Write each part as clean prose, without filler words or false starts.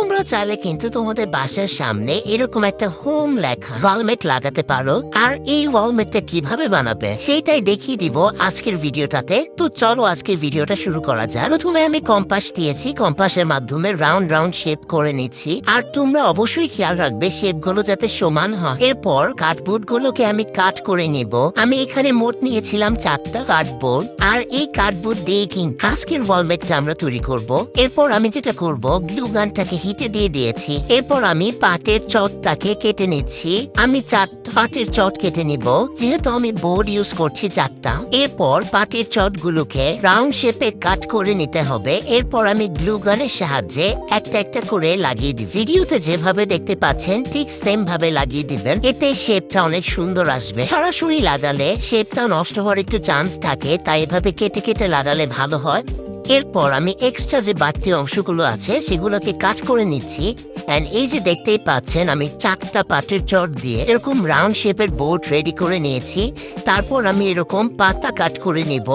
তোমরা চাইলে কিন্তু তোমাদের বাসার সামনে এরকম একটা হোম লেখা ওয়ালমেট লাগাতে পারো। আর এই ওয়ালমেটটা কিভাবে বানাবে সেটাই দেখিয়ে দিব আজকের ভিডিওটাতে। তো চলো আজকের ভিডিওটা শুরু করা যাক। প্রথমে আমি কম্পাস দিয়েছি, কম্পাসের মাধ্যমে রাউন্ড রাউন্ড শেপ করে নিচ্ছি। আর তোমরা অবশ্যই খেয়াল রাখবে শেপগুলো যাতে সমান হয়। এরপর কার্ডবোর্ড গুলোকে আমি কাট করে নিব। আমি এখানে মোট নিয়েছিলাম 4টা কার্ডবোর্ড, আর এই কার্ডবোর্ড দিয়ে কিন্তু আজকের ওয়ালমেটটা আমরা তৈরি করব। এরপর আমি যেটা করব, গ্লু গানটাকে হিটে দিয়ে দিয়েছি। এরপর আমি পাটের চটটাকে কেটে নিচ্ছি। আমি 4টা পাটের চট কেটে নিব, যেহেতু আমি বোর্ড ইউজ করছি 4টা। এরপর পাটের চটগুলোকে রাউন্ড শেপে কাট করে নিতে হবে। এরপর আমি গ্লু গানের সাহায্যে একটা একটা করে লাগিয়ে দিই। ভিডিওতে যেভাবে দেখতে পাচ্ছেন ঠিক সেম ভাবে লাগিয়ে দিবেন, এতে শেপটা অনেক সুন্দর আসবে। সরাসরি লাগালে শেপটা নষ্ট হওয়ার একটু চান্স থাকে, তাই এভাবে কেটে কেটে লাগালে ভালো হয়। এরপর আমি এক্সট্রা যে বাড়তি অংশগুলো আছে সেগুলোকে কাট করে নিচ্ছি। এন্ড এই যে দেখতেই পাচ্ছেন, আমি 4টা পাটের চট দিয়ে এরকম রাউন্ড শেপের বোর্ড রেডি করে নিয়েছি। তারপর আমি এরকম পাতা কাট করে নিব।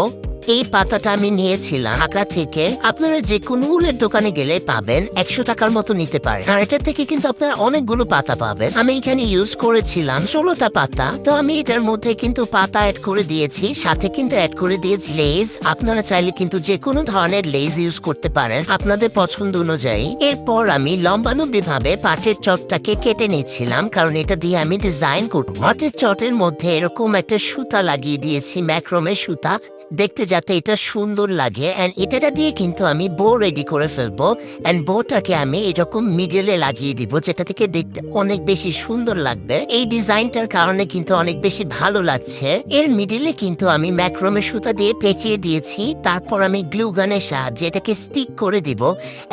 এই পাতাটা আমি নিয়েছিলাম ঢাকা থেকে। আপনারা যে কোনো উলের দোকানে গেলে পাবেন, 100 টাকার মতো নিতে পারেন। আর এটা থেকে কিন্তু আপনারা অনেকগুলো পাতা পাবেন। আমি এখানে ইউজ করেছিলাম 16টা পাতা। তো আমি এটার মধ্যে কিন্তু পাতা অ্যাড করে দিয়েছি, সাথে কিন্তু অ্যাড করে দিয়েছি লেজ। আপনারা চাইলে কিন্তু যে কোনো ধরনের লেজ ইউজ করতে পারেন আপনাদের পছন্দ অনুযায়ী। এরপর আমি লম্বালম্বি ভাবে পাটের চটটাকে কেটে নিচ্ছিলাম, কারণ এটা দিয়ে আমি ডিজাইন করব। পাটের চটের মধ্যে এরকম একটা সুতা লাগিয়ে দিয়েছি, ম্যাক্রোমের সুতা, দেখতে যাতে এটা সুন্দর লাগে। এন্ড এটা দিয়ে কিন্তু আমি বো রেডি করে ফেলবো। এন্ড বোটাকে আমি এরকম মিডলে লাগিয়ে দিব, যেটা থেকে দেখতে অনেক বেশি সুন্দর লাগবে। এই ডিজাইনটার কারণে কিন্তু অনেক বেশি ভালো লাগছে। এর মিডলে কিন্তু আমি ম্যাক্রোমে সুতা দিয়ে পেঁচিয়ে দিয়েছি। তারপর আমি গ্লু গানের সাহায্যে এটাকে স্টিক করে দিব।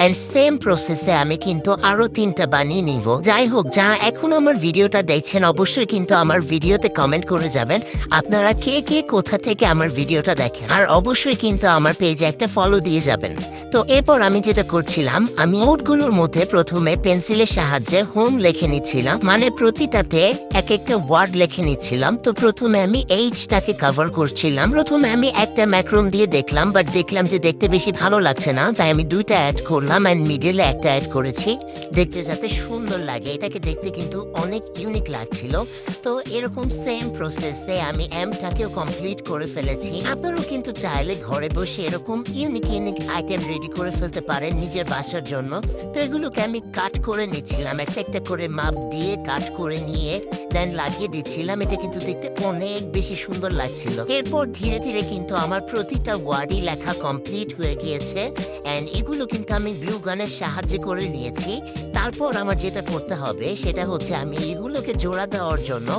এন্ড সেম প্রসেসে আমি কিন্তু আরো 3টা বানিয়ে নিব। যাই হোক, যারা এখন আমার ভিডিওটা দেখছেন অবশ্যই কিন্তু আমার ভিডিওতে কমেন্ট করে যাবেন আপনারা কে কে কোথা থেকে আমার ভিডিওটা দেখেন। আর অবশ্যই কিন্তু আমার পেজে একটা ফলো দিয়ে যাবেন। তো এরপর আমি যেটা করছিলাম, আমি নোটগুলোর মধ্যে প্রথমে পেন্সিলের সাহায্যে হোম লিখে নিচ্ছিলাম, মানে প্রতিটাতে এক একটা ওয়ার্ড লিখে নিচ্ছিলাম। তো প্রথমে আমি এইচটাকে কভার করছিলাম। প্রথমে আমি একটা ম্যাক্রোম দিয়ে দেখলাম, বাট দেখলাম যে দেখতে বেশি ভালো লাগছে না, তাই আমি 2টা অ্যাড করলাম। অ্যান্ড মিডলে একটা অ্যাড করেছি, দেখতে যাতে সুন্দর লাগে। এটাকে দেখতে কিন্তু অনেক ইউনিক লাগছিল। তো এরকম সেম প্রসেসে আমি এমটাকেও কমপ্লিট করে ফেলেছি। আপনারাও কিন্তু চাইলে ঘরে বসে এরকম ইউনিক ইউনিক আইটেম রেডি করে ফেলতে পারেন নিজের বাসার জন্য। তো এগুলোকে আমি কাট করে নিচ্ছিলাম, একটা একটা করে মাপ দিয়ে কাট করে নিয়ে দেন লাগিয়ে দিচ্ছিলাম। এটা কিন্তু দেখতে অনেক বেশি সুন্দর লাগছিল। এরপর ধীরে ধীরে কিন্তু আমার প্রতিটা ওয়ার্ডই লেখা কমপ্লিট হয়ে গিয়েছে। এন্ড এগুলো কিন্তু আমি গ্লু গানের সাহায্যে করে নিয়েছি। তারপর আমার যেটা করতে হবে সেটা হচ্ছে, আমি এগুলোকে জোড়া দেওয়ার জন্য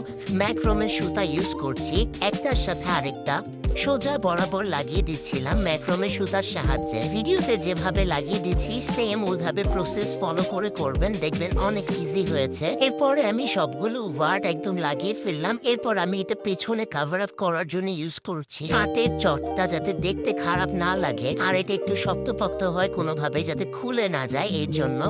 ম্যাক্রোমের সুতা ইউজ করছি। একটার সাথে আরেকটা সোজা বরাবর লাগিয়ে দিচ্ছিলাম ম্যাক্রোমের সুতার সাহায্যে। ভিডিওতে যেভাবে লাগিয়ে দিচ্ছি সেম ওইভাবে প্রসেস ফলো করে করবেন, দেখবেন অনেক ইজি হয়েছে। এরপরে আমি সবগুলো ওয়ার্ড একদম লাগিয়ে ফেললাম। এরপর আমি এটা পেছনে কভার আপ করার জন্য ইউজ করছি পাটের চটটা, যাতে দেখতে খারাপ না লাগে আর এটা একটু শক্তপোক্ত হয় কোনোভাবে যাতে খুলে না যায়, এর জন্য।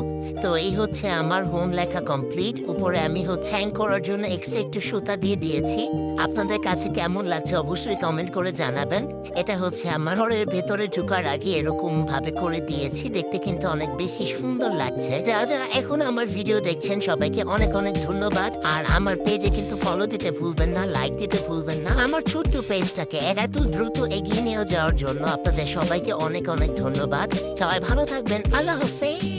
তো এই হচ্ছে আমার হোম লেখা কমপ্লিট। উপরে আমি হচ্ছে হ্যাং করার জন্য এক্সট্রা একটু সুতা দিয়ে দিয়েছি। আপনাদের কাছে কেমন লাগছে অবশ্যই কমেন্ট করে জানাবেন। এটা হচ্ছে আমার ঘরের ভেতরে ঢুকার আগে এরকম ভাবে করে দিয়েছি, দেখতে কিন্তু অনেক বেশি সুন্দর লাগছে। যারা যারা এখন আমার ভিডিও দেখছেন সবাইকে অনেক অনেক ধন্যবাদ। আর আমার পেজে কিন্তু ফলো দিতে ভুলবেন না, লাইক দিতে ভুলবেন না। আমার ছোট্ট পেজটাকে এত দ্রুত এগিয়ে নিয়ে যাওয়ার জন্য আপনাদের সবাইকে অনেক অনেক ধন্যবাদ। সবাই ভালো থাকবেন। আল্লাহ হাফেজ।